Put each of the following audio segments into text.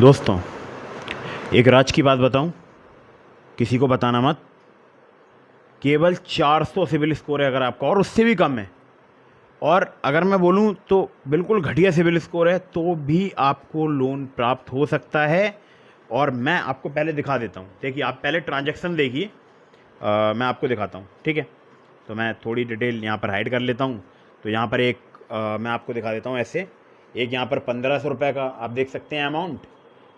दोस्तों, एक राज की बात बताऊं, किसी को बताना मत। केवल 400 सिविल स्कोर है अगर आपका, और उससे भी कम है। और अगर मैं बोलूं तो बिल्कुल घटिया सिविल स्कोर है तो भी आपको लोन प्राप्त हो सकता है। और मैं आपको पहले दिखा देता हूं। देखिए, आप पहले ट्रांजैक्शन देखिए, मैं आपको दिखाता हूं। ठीक है, तो मैं थोड़ी डिटेल यहाँ पर हाइड कर लेता हूं। तो यहाँ पर एक मैं आपको दिखा देता हूँ ऐसे। एक यहाँ पर 1500 रुपये का आप देख सकते हैं अमाउंट,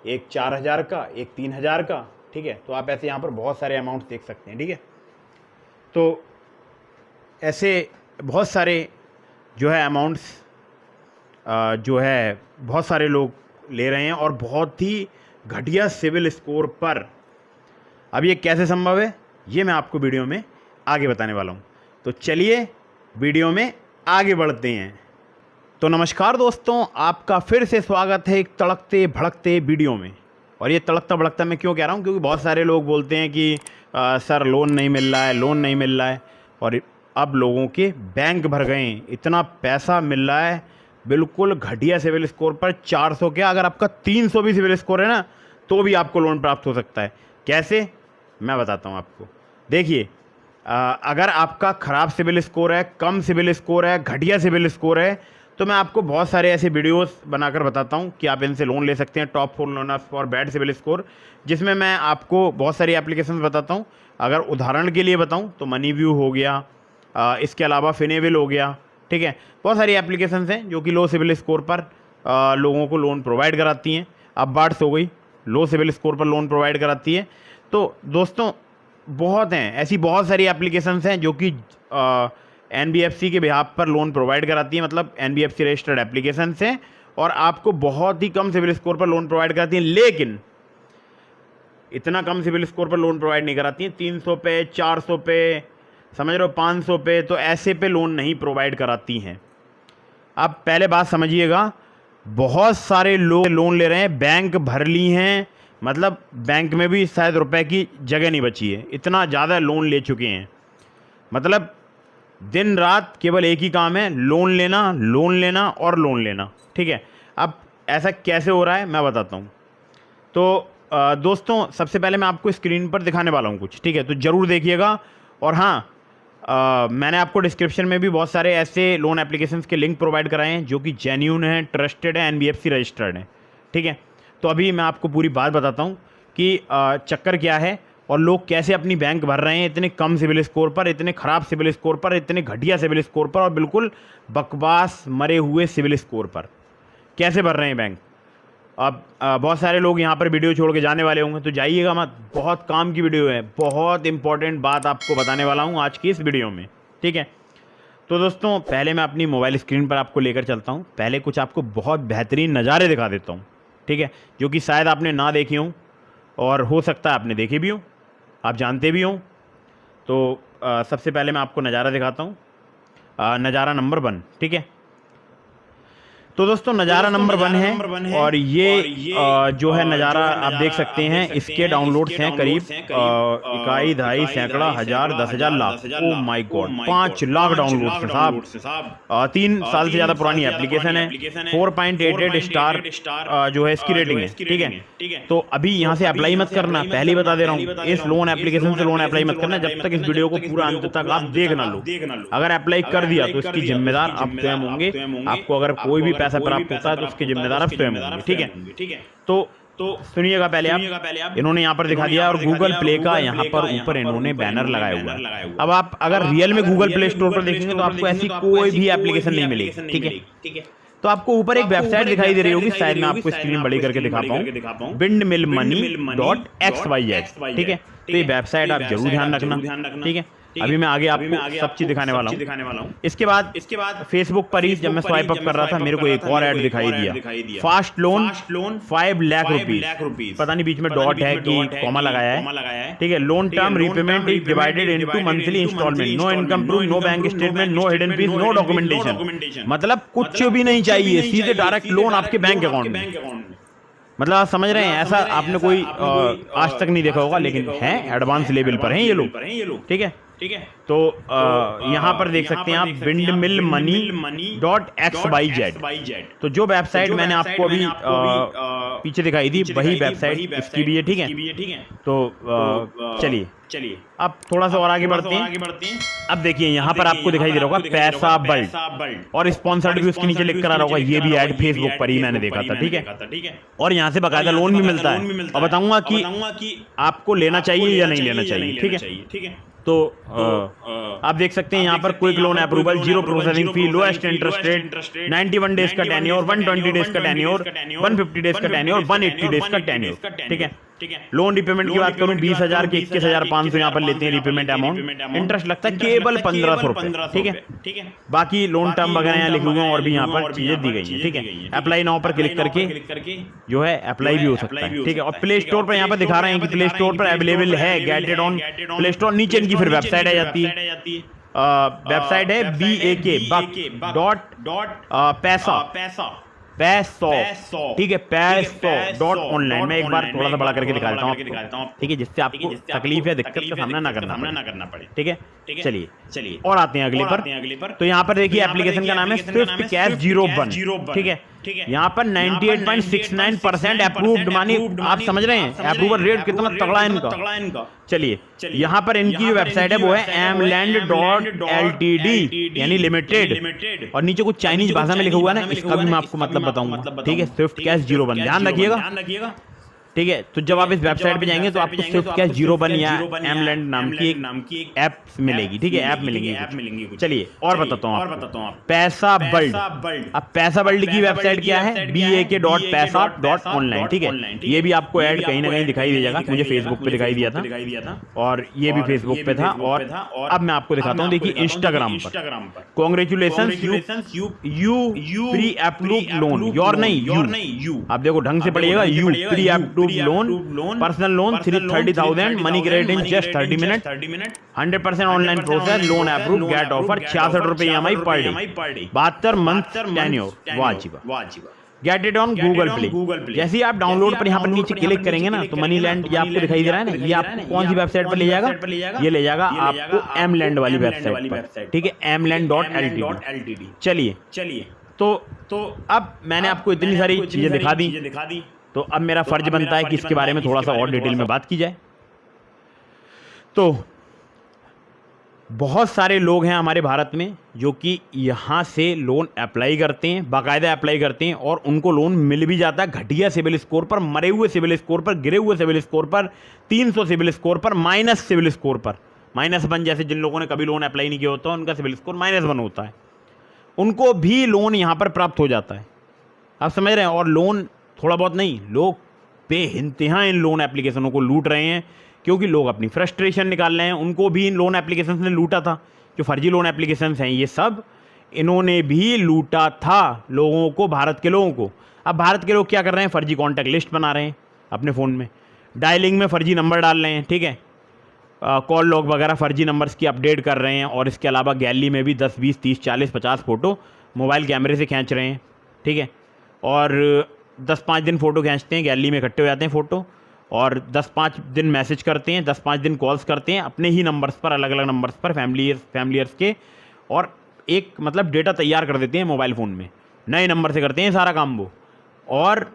एक 4000 का, एक 3000 का। ठीक है, तो आप ऐसे यहाँ पर बहुत सारे अमाउंट देख सकते हैं। ठीक है, तो ऐसे बहुत सारे जो है अमाउंट्स जो है बहुत सारे लोग ले रहे हैं और बहुत ही घटिया सिविल स्कोर पर। अब ये कैसे संभव है, ये मैं आपको वीडियो में आगे बताने वाला हूँ। तो चलिए वीडियो में आगे बढ़ते हैं। तो नमस्कार दोस्तों, आपका फिर से स्वागत है एक तड़कते भड़कते वीडियो में। और ये तड़कता भड़कता मैं क्यों कह रहा हूँ, क्योंकि बहुत सारे लोग बोलते हैं कि सर लोन नहीं मिल रहा है, लोन नहीं मिल रहा है। और अब लोगों के बैंक भर गए हैं, इतना पैसा मिल रहा है बिल्कुल घटिया सिविल स्कोर पर। 400 क्या, अगर आपका 300 भी सिविल स्कोर है ना, तो भी आपको लोन प्राप्त हो सकता है। कैसे, मैं बताता हूँ आपको। देखिए, अगर आपका ख़राब सिविल स्कोर है, कम सिविल स्कोर है, घटिया सिविल स्कोर है, तो मैं आपको बहुत सारे ऐसे वीडियोस बनाकर बताता हूं कि आप इनसे लोन ले सकते हैं। Top 4 loaners for bad CIBIL score, जिसमें मैं आपको बहुत सारी एप्लीकेशंस बताता हूं। अगर उदाहरण के लिए बताऊं तो मनीव्यू हो गया, इसके अलावा फिनेविल हो गया। ठीक है, बहुत सारी एप्लीकेशंस हैं जो कि लो सिविल स्कोर पर लोगों को लोन प्रोवाइड कराती हैं। अब बार्ट्स हो गई, लो सिविल स्कोर पर लोन प्रोवाइड कराती है। तो दोस्तों बहुत हैं, ऐसी बहुत सारी एप्लीकेशंस हैं जो कि NBFC के बिहाफ पर लोन प्रोवाइड कराती है, मतलब NBFC रजिस्टर्ड एप्लीकेशन हैं और आपको बहुत ही कम सिविल स्कोर पर लोन प्रोवाइड कराती हैं। लेकिन इतना कम सिविल स्कोर पर लोन प्रोवाइड नहीं कराती हैं, 300 पे, 400 पे, समझ रहे हो, 500 पे, तो ऐसे पे लोन नहीं प्रोवाइड कराती हैं। अब पहले बात समझिएगा, बहुत सारे लोग लोन ले रहे हैं, बैंक भर ली हैं, मतलब बैंक में भी शायद रुपए की जगह नहीं बची है, इतना ज़्यादा लोन ले चुके हैं। मतलब दिन रात केवल एक ही काम है, लोन लेना, लोन लेना और लोन लेना। ठीक है, अब ऐसा कैसे हो रहा है मैं बताता हूँ। तो दोस्तों, सबसे पहले मैं आपको स्क्रीन पर दिखाने वाला हूँ कुछ। ठीक है, तो ज़रूर देखिएगा। और हाँ, मैंने आपको डिस्क्रिप्शन में भी बहुत सारे ऐसे लोन एप्लीकेशंस के लिंक प्रोवाइड कराए हैं जो कि जेन्यून हैं, ट्रस्टेड हैं, NBFC रजिस्टर्ड हैं। ठीक है, तो अभी मैं आपको पूरी बात बताता हूँ कि चक्कर क्या है और लोग कैसे अपनी बैंक भर रहे हैं इतने कम सिविल स्कोर पर, इतने ख़राब सिविल स्कोर पर, इतने घटिया सिविल स्कोर पर और बिल्कुल बकवास मरे हुए सिविल स्कोर पर कैसे भर रहे हैं बैंक। अब बहुत सारे लोग यहाँ पर वीडियो छोड़ के जाने वाले होंगे, तो जाइएगा मत, बहुत काम की वीडियो है, बहुत इंपॉर्टेंट बात आपको बताने वाला हूँ आज की इस वीडियो में। ठीक है, तो दोस्तों पहले मैं अपनी मोबाइल स्क्रीन पर आपको लेकर चलता हूँ। पहले कुछ आपको बहुत बेहतरीन नज़ारे दिखा देता हूँ। ठीक है, जो कि शायद आपने ना देखे हों और हो सकता है आपने देखे भी हों, आप जानते भी हों। तो सबसे पहले मैं आपको नज़ारा दिखाता हूँ, नज़ारा नंबर 1। ठीक है, तो दोस्तों नज़ारा नंबर 1 है और ये जो है नज़ारा आप देख सकते हैं, इसके डाउनलोड्स हैं करीब इकाई, ढाई, सैकड़ा, हज़ार, 10,000, lakh. Oh my God, 5 lakh downloads हैं साहब। 3 साल से ज़्यादा पुरानी एप्लीकेशन है, 4.88 स्टार जो है इसकी रेटिंग है। ठीक है, तो अभी यहाँ से अप्लाई मत करना, पहले ही बता दे रहा हूँ, इस लोन एप्लीकेशन से लोन अप्लाई मत करना जब तक इस वीडियो को पूरा अंत तक आप देख ना लो। अगर अप्लाई कर दिया तो इसकी जिम्मेदार आप स्वयं होंगे। आपको अगर कोई भी पैसा प्राप्त होता है तो उसके जिम्मेदार आप स्वयं होंगे। ठीक है, तो सुनिएगा पहले आप, इन्होंने यहाँ पर दिखा दिया और गूगल प्ले का यहाँ पर ऊपर इन्होंने बैनर लगाया हुआ है। अब आप अगर रियल में गूगल प्ले स्टोर पर देखेंगे तो आपको ऐसी कोई भी एप्लीकेशन नहीं मिलेगी। ठीक है, तो आपको ऊपर एक वेबसाइट दिखाई दे रही होगी, शायद मैं आपको स्क्रीन बड़ी करके दिखा पाऊँ, windmillmoney.xyz। ठीक है, तो ये वेबसाइट आप जरूर ध्यान रखना। ठीक है, अभी मैं आगे आपको सब चीज़ दिखाने वाला हूँ। इसके बाद फेसबुक पर ही जब मैं स्वाइप अप कर रहा था, मेरे को एक और ऐड दिखाई दिया, फास्ट लोन 5 लाख रुपीज। पता नहीं बीच में डॉट है कि कॉमा लगाया है। ठीक है, loan term repayment is divided into monthly instalment, no income proof, no bank statement, no hidden fees, no documentation. मतलब कुछ भी नहीं चाहिए, सीधे डायरेक्ट लोन आपके बैंक अकाउंट में। मतलब आप समझ रहे हैं, ऐसा आपने कोई आज तक नहीं देखा होगा, लेकिन है एडवांस लेवल पर हैं ये लोग। ठीक है, तो यहाँ पर देख सकते हैं आप windmillmoney.xyz। तो जो वेबसाइट मैंने आपको अभी पीछे दिखाई थी वही वेबसाइट इसकी भी है, ठीक है। तो चलिए अब थोड़ा सा और आगे बढ़ते हैं। अब देखिए यहाँ पर आपको दिखाई दे रहा होगा पैसा बल्ड, और स्पॉन्सर्ड भी उसके नीचे लिख कर आ रहा होगा, ये भी ऐड फेसबुक पर ही मैंने देखा था, ठीक है। और यहाँ से बकायदा लोन भी मिलता है, और बताऊंगा कि आपको लेना चाहिए या नहीं लेना चाहिए, ठीक है। तो आप देख सकते हैं यहाँ पर quick loan approval, 0 processing fee, lowest interest rate, 91 days का टेन्योर, 120 डेज का टेन्योर, 150 डेज का टेन्योर, 180 डेज का टेन्योर, ठीक है। लोन रिपेमेंट की बात करूं 20,000 के 21,500 यहाँ पर लेते हैं रिपेमेंट अमाउंट। इंटरेस्ट लगता है केवल 1,500 रुपए, ठीक है। बाकी लोन टर्म वगैरह यहाँ लिखे हुए हैं और भी यहाँ पर चीजें दी गई हैं, ठीक है। अप्लाई नाउ पर क्लिक करके जो है अप्लाई भी हो सकता है, ठीक है। और प्ले स्टोर पर यहाँ पर दिखा रहे हैं कि प्ले स्टोर पर अवेलेबल है, gate it on play store. नीचे इनकी फिर वेबसाइट आ जाती है, वेबसाइट है पैसो, ठीक है, पैसो.online। मैं एक बार थोड़ा सा बड़ा करके दिखा देता हूँ, ठीक है, जिससे आपको तकलीफ या दिक्कत का सामना ना करना पड़े, ठीक है। चलिए और आते हैं अगले पर। तो यहाँ पर देखिए एप्लीकेशन का नाम है स्विफ्ट कैश 01, ठीक है। यहाँ पर 98.69% अप्रूव्ड, मानी आप समझ रहे हैं अप्रूवल रेट कितना तगड़ा है इनका। चलिए यहाँ पर इनकी जो वेबसाइट है वो है amland.ltd यानी लिमिटेड, और नीचे कुछ चाइनीज भाषा में लिखा हुआ है ना, इसका भी मैं आपको मतलब बताऊंगा, ठीक है। स्विफ्ट कैश 01 ध्यान रखिएगा, ठीक है। तो जब आप इस वेबसाइट पे जाएंगे तो आपको स्विफ्ट कैश 01 या एमलैंड नाम की एक ऐप मिलेगी, ठीक है, ऐप मिलेंगी। चलिए और बताता हूँ आपको पैसा बल्ड। अब पैसा बल्ड की वेबसाइट क्या है, bak.paisa.online, ठीक है। ये भी आपको ऐड कहीं ना कहीं दिखाई दे जाएगा, मुझे फेसबुक पे दिखाई दिया था और ये भी फेसबुक पे था। और अब मैं आपको दिखाता हूँ, देखिए इंस्टाग्राम पर congratulations you pre approved loan, your नहीं यू, आप देखो ढंग से पढ़िएगा, you pre approved loan, personal loan 30,000, money credit in just 30 minute, 100% online process, loan approve, get offer 66 रुपए EMI per day, 72 month tenure, वाजिब। Get it on Google Play. जैसे ही आप डाउनलोड पर यहाँ पर नीचे क्लिक करेंगे ना तो मनी लैंड ये आपको दिखाई दे रहा है ना, ये आपको कौन सी वेबसाइट पर ले जाएगा, ये ले जाएगा आपको एमलैंड वाली वेबसाइट पर, ठीक है, amland.ltd। चलिए तो अब मैंने आपको इतनी सारी चीजें दिखा दी, तो अब मेरा फर्ज बनता है कि इसके बारे में थोड़ा सा और डिटेल में बात की जाए। तो बहुत सारे लोग हैं हमारे भारत में जो कि यहाँ से लोन अप्लाई करते हैं, बाकायदा अप्लाई करते हैं, और उनको लोन मिल भी जाता है घटिया सिविल स्कोर पर, मरे हुए सिविल स्कोर पर, गिरे हुए सिविल स्कोर पर, 300 सिविल स्कोर पर, माइनस सिविल स्कोर पर, -1, जैसे जिन लोगों ने कभी लोन अप्लाई नहीं किया होता उनका सिविल स्कोर -1 होता है, उनको भी लोन यहाँ पर प्राप्त हो जाता है। आप समझ रहे हैं। और लोन थोड़ा बहुत नहीं, लोग बेइंतहा इन लोन एप्लीकेशनों को लूट रहे हैं, क्योंकि लोग अपनी फ्रस्ट्रेशन निकाल रहे हैं। उनको भी इन लोन एप्लीकेशन ने लूटा था, जो फर्जी लोन एप्लीकेशन हैं ये सब इन्होंने भी लूटा था लोगों को, भारत के लोगों को। अब भारत के लोग क्या कर रहे हैं, फर्जी कॉन्टैक्ट लिस्ट बना रहे हैं अपने फ़ोन में, डायलिंग में फ़र्जी नंबर डाल रहे हैं, ठीक है, कॉल लॉग वगैरह फर्जी नंबर्स की अपडेट कर रहे हैं, और इसके अलावा गैलरी में भी 10, 20, 30, 40, 50 फ़ोटो मोबाइल कैमरे से खींच रहे हैं, ठीक है। और 10-5 दिन फ़ोटो खींचते हैं, गैलरी में इकट्ठे हो जाते हैं फ़ोटो, और 10-5 दिन मैसेज करते हैं, 10-5 दिन कॉल्स करते हैं अपने ही नंबर्स पर, अलग अलग नंबर्स पर, फैमिलीर्स के, और एक मतलब डेटा तैयार कर देते हैं मोबाइल फ़ोन में, नए नंबर से करते हैं सारा काम वो। और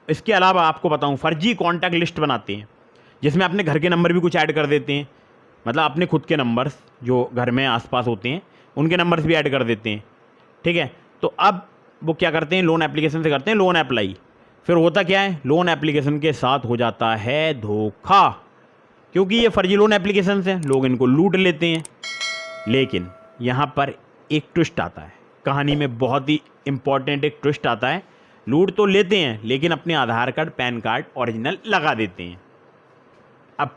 इसके अलावा आपको बताऊं, फर्जी कॉन्टैक्ट लिस्ट बनाते हैं जिसमें अपने घर के नंबर भी कुछ ऐड कर देते हैं, मतलब अपने खुद के नंबर्स जो घर में आसपास होते हैं उनके नंबर्स भी ऐड कर देते हैं, ठीक है। तो अब वो क्या करते हैं, लोन एप्लीकेशन से करते हैं लोन अप्लाई, फिर होता क्या है, लोन एप्लीकेशन के साथ हो जाता है धोखा, क्योंकि ये फर्जी लोन एप्लीकेशन हैं, लोग इनको लूट लेते हैं। लेकिन यहाँ पर एक ट्विस्ट आता है कहानी में, बहुत ही इम्पॉर्टेंट एक ट्विस्ट आता है। लूट तो लेते हैं लेकिन अपने आधार कार्ड, पैन कार्ड ओरिजिनल लगा देते हैं। अब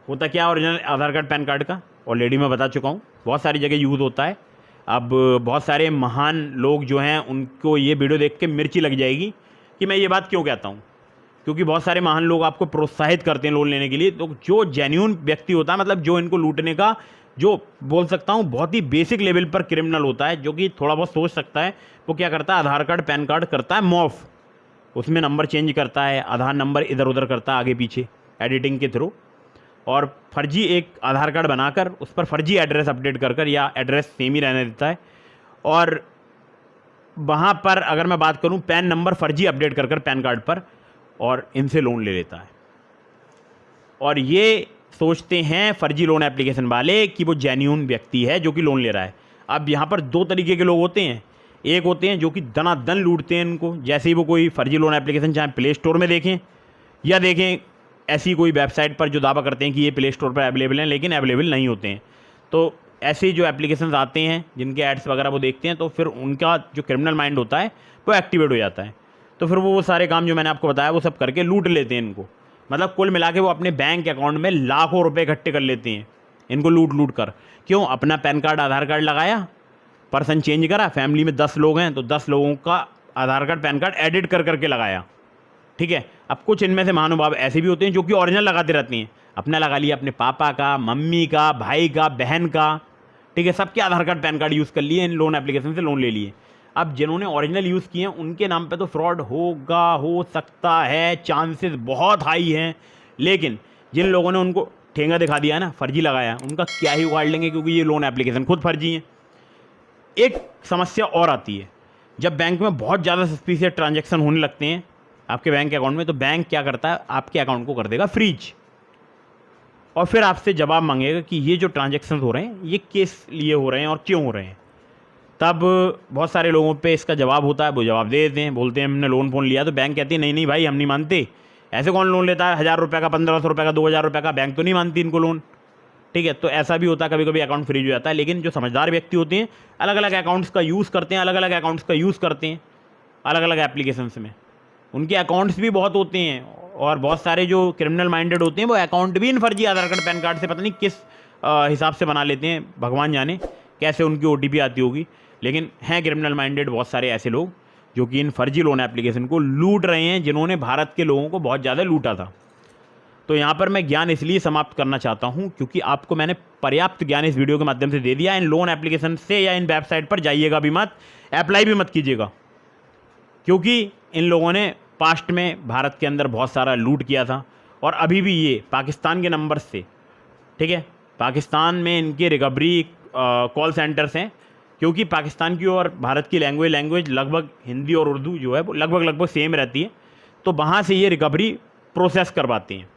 होता क्या ओरिजिनल आधार कार्ड, पैन कार्ड का, ऑलरेडी मैं बता चुका हूँ, बहुत सारी जगह यूज़ होता है। अब बहुत सारे महान लोग जो हैं उनको ये वीडियो देख के मिर्ची लग जाएगी कि मैं ये बात क्यों कहता हूँ, क्योंकि बहुत सारे महान लोग आपको प्रोत्साहित करते हैं लोन लेने के लिए। तो जो जेन्युइन व्यक्ति होता है, मतलब जो इनको लूटने का, जो बोल सकता हूँ बहुत ही बेसिक लेवल पर क्रिमिनल होता है, जो कि थोड़ा बहुत सोच सकता है, वो क्या करता है, आधार कार्ड, पैन कार्ड करता है मॉफ, उसमें नंबर चेंज करता है, आधार नंबर इधर उधर करता है आगे पीछे एडिटिंग के थ्रू, और फर्जी एक आधार कार्ड बनाकर उस पर फर्जी एड्रेस अपडेट कर कर, या एड्रेस सेम ही रहने देता है, और वहाँ पर अगर मैं बात करूँ, पैन नंबर फर्जी अपडेट कर कर पैन कार्ड पर, और इनसे लोन ले लेता है। और ये सोचते हैं फर्जी लोन एप्लीकेशन वाले कि वो जेन्यून व्यक्ति है जो कि लोन ले रहा है। अब यहाँ पर दो तरीके के लोग होते हैं। एक होते हैं जो कि दनादन लूटते हैं इनको, जैसे ही वो कोई फर्जी लोन एप्लीकेशन चाहे प्ले स्टोर में देखें या देखें ऐसी कोई वेबसाइट पर जो दावा करते हैं कि ये प्ले स्टोर पर अवेलेबल हैं, लेकिन अवेलेबल नहीं होते हैं। तो ऐसे जो एप्लीकेशंस आते हैं जिनके एड्स वगैरह वो देखते हैं, तो फिर उनका जो क्रिमिनल माइंड होता है वो एक्टिवेट हो जाता है। तो फिर वो सारे काम जो मैंने आपको बताया वो सब करके लूट लेते हैं इनको। मतलब कुल मिला के वो अपने बैंक अकाउंट में लाखों रुपए इकट्ठे कर लेते हैं इनको लूट लूट कर। क्यों? अपना पैन कार्ड आधार कार्ड लगाया, पर्सन चेंज करा, फैमिली में 10 लोग हैं तो 10 लोगों का आधार कार्ड पैन कार्ड एडिट कर करके लगाया। ठीक है। अब कुछ इनमें से महानुभाव ऐसे भी होते हैं जो कि ओरिजिनल लगाते रहते हैं। अपना लगा लिया, अपने पापा का, मम्मी का, भाई का, बहन का, ठीक है, सबके आधार कार्ड पैन कार्ड यूज़ कर लिए, इन लोन एप्लीकेशन से लोन ले लिए। अब जिन्होंने ओरिजिनल यूज़ किए हैं उनके नाम पे तो फ्रॉड होगा, हो सकता है, चांसेस बहुत हाई हैं। लेकिन जिन लोगों ने उनको ठेंगा दिखा दिया है ना, फर्जी लगाया, उनका क्या ही उगाड़ लेंगे, क्योंकि ये लोन एप्लीकेशन खुद फर्जी हैं। एक समस्या और आती है, जब बैंक में बहुत ज़्यादा सस्पिशियस ट्रांजैक्शन होने लगते हैं आपके बैंक अकाउंट में, तो बैंक क्या करता है, आपके अकाउंट को कर देगा फ्रीज, और फिर आपसे जवाब मांगेगा कि ये जो ट्रांजैक्शन हो रहे हैं ये किस लिए हो रहे हैं और क्यों हो रहे हैं। तब बहुत सारे लोगों पे इसका जवाब होता है, वो जवाब दे देते हैं, बोलते हैं हमने लोन फोन लिया। तो बैंक कहती है नहीं नहीं भाई, हम नहीं मानते, ऐसे कौन लोन लेता है 1000 रुपये का, 1500 रुपये का, 2000 रुपये का, बैंक तो नहीं मानती इनको लोन। ठीक है। तो ऐसा भी होता है, कभी कभी अकाउंट फ्रीज हो जाता है। लेकिन जो समझदार व्यक्ति होते हैं अलग अलग अकाउंट्स का यूज़ करते हैं, अलग अलग अकाउंट्स का यूज़ करते हैं अलग अलग एप्लीकेशंस में। उनके अकाउंट्स भी बहुत होते हैं, और बहुत सारे जो क्रिमिनल माइंडेड होते हैं वो अकाउंट भी इन फर्जी आधार कार्ड पैन कार्ड से पता नहीं किस हिसाब से बना लेते हैं, भगवान जाने कैसे उनकी OTP आती होगी। लेकिन हैं क्रिमिनल माइंडेड बहुत सारे ऐसे लोग जो कि इन फर्जी लोन एप्लीकेशन को लूट रहे हैं, जिन्होंने भारत के लोगों को बहुत ज़्यादा लूटा था। तो यहाँ पर मैं ज्ञान इसलिए समाप्त करना चाहता हूँ क्योंकि आपको मैंने पर्याप्त ज्ञान इस वीडियो के माध्यम से दे दिया। इन लोन एप्लीकेशन से या इन वेबसाइट पर जाइएगा भी मत, अप्लाई भी मत कीजिएगा, क्योंकि इन लोगों ने पास्ट में भारत के अंदर बहुत सारा लूट किया था, और अभी भी ये पाकिस्तान के नंबर से, ठीक है, पाकिस्तान में इनके रिकवरी कॉल सेंटर्स हैं, क्योंकि पाकिस्तान की और भारत की लैंग्वेज लगभग हिंदी और उर्दू जो है वो लगभग सेम रहती है। तो वहाँ से ये रिकवरी प्रोसेस करवाते हैं,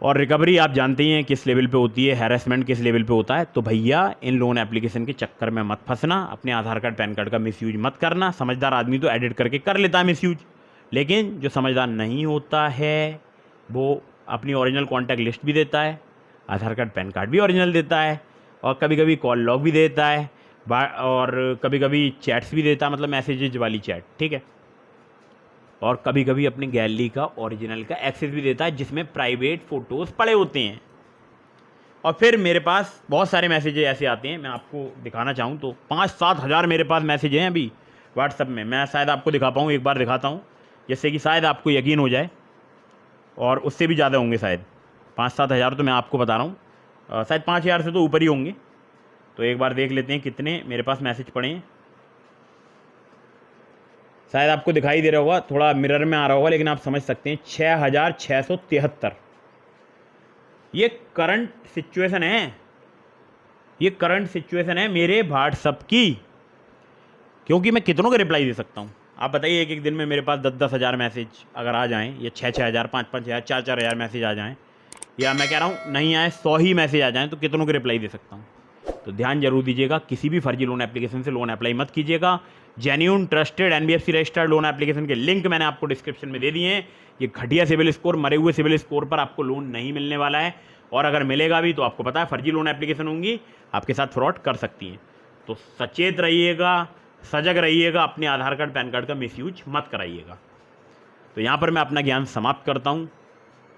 और रिकवरी आप जानते ही हैं किस लेवल पे होती है, हैरेसमेंट किस लेवल पे होता है। तो भैया इन लोन एप्लीकेशन के चक्कर में मत फंसना, अपने आधार कार्ड पैन कार्ड का मिसयूज मत करना। समझदार आदमी तो एडिट करके कर लेता है मिसयूज, लेकिन जो समझदार नहीं होता है वो अपनी ओरिजिनल कॉन्टैक्ट लिस्ट भी देता है, आधार कार्ड पैन कार्ड भी ओरिजिनल देता है, और कभी कभी कॉल लॉग भी देता है, और कभी कभी चैट्स भी देता है, मतलब मैसेजेज वाली चैट, ठीक है, और कभी कभी अपनी गैलरी का ओरिजिनल का एक्सेस भी देता है जिसमें प्राइवेट फ़ोटोज़ पड़े होते हैं। और फिर मेरे पास बहुत सारे मैसेजेस ऐसे आते हैं, मैं आपको दिखाना चाहूँ तो 5-7 हज़ार मेरे पास मैसेज हैं अभी व्हाट्सएप में। मैं शायद आपको दिखा पाऊँ, एक बार दिखाता हूँ जिससे कि शायद आपको यकीन हो जाए, और उससे भी ज़्यादा होंगे शायद। 5-7 हज़ार तो मैं आपको बता रहा हूँ, शायद 5000 से तो ऊपर ही होंगे। तो एक बार देख लेते हैं कितने मेरे पास मैसेज पड़े हैं। शायद आपको दिखाई दे रहा होगा, थोड़ा मिरर में आ रहा होगा, लेकिन आप समझ सकते हैं 6673। ये करंट सिचुएशन है, ये करंट सिचुएशन है मेरे व्हाट्सअप की, क्योंकि मैं कितनों के रिप्लाई दे सकता हूँ। आप बताइए, एक एक दिन में मेरे पास 10-10 हज़ार मैसेज अगर आ जाएं, या 6-6 हज़ार, 5-5 हज़ार, 4-4 हज़ार मैसेज आ जाएं, या मैं कह रहा हूँ नहीं आए 100 ही मैसेज आ जाएं, तो कितनों के रिप्लाई दे सकता हूँ। तो ध्यान जरूर दीजिएगा, किसी भी फर्जी लोन एप्लीकेशन से लोन अप्लाई मत कीजिएगा। Genuine trusted NBFC registered loan application के लिंक मैंने आपको डिस्क्रिप्शन में दे दिए हैं। ये घटिया सिविल स्कोर, मरे हुए सिविल स्कोर पर आपको लोन नहीं मिलने वाला है, और अगर मिलेगा भी तो आपको पता है फर्जी लोन एप्लीकेशन होंगी, आपके साथ फ्रॉड कर सकती हैं। तो सचेत रहिएगा, सजग रहिएगा, अपने आधार कार्ड पैन कार्ड का मिसयूज मत कराइएगा। तो यहाँ पर मैं अपना ज्ञान समाप्त करता हूँ।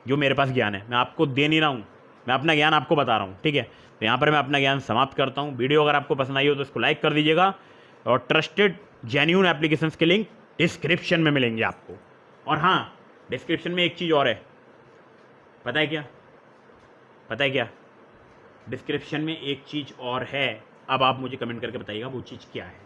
जो मेरे पास ज्ञान है मैं आपको दे नहीं रहा हूँ, मैं अपना ज्ञान आपको बता रहा हूँ, ठीक है। तो यहाँ पर मैं अपना ज्ञान समाप्त करता हूँ। वीडियो अगर आपको पसंद आई हो तो इसको लाइक कर दीजिएगा, और ट्रस्टेड जेन्यून एप्लीकेशंस के लिंक डिस्क्रिप्शन में मिलेंगे आपको। और हाँ, डिस्क्रिप्शन में एक चीज़ और है, पता है क्या? पता है क्या? डिस्क्रिप्शन में एक चीज़ और है, अब आप मुझे कमेंट करके बताइएगा वो चीज़ क्या है।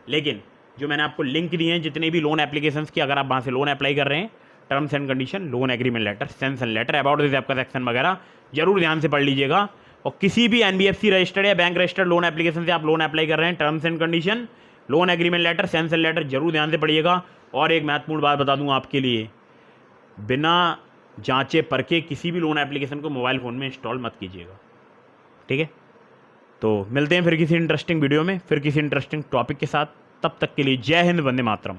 लेकिन जो मैंने आपको लिंक दिए हैं जितने भी लोन एप्लीकेशंस की, अगर आप वहाँ से लोन अप्लाई कर रहे हैं, terms and condition, loan agreement letter, sanction letter, about this app का सेक्शन वगैरह जरूर ध्यान से पढ़ लीजिएगा। और किसी भी NBFC रजिस्टर्ड या बैंक रजिस्टर्ड लोन एप्लीकेशन से आप लोन अप्लाई कर रहे हैं, terms and condition loan agreement letter, sanction letter जरूर ध्यान से पढ़िएगा। और एक महत्वपूर्ण बात बता दूं आपके लिए, बिना जांचे परखे किसी भी लोन एप्लीकेशन को मोबाइल फ़ोन में इंस्टॉल मत कीजिएगा, ठीक है। तो मिलते हैं फिर किसी इंटरेस्टिंग वीडियो में, फिर किसी इंटरेस्टिंग टॉपिक के साथ। तब तक के लिए जय हिंद, वंदे मातरम।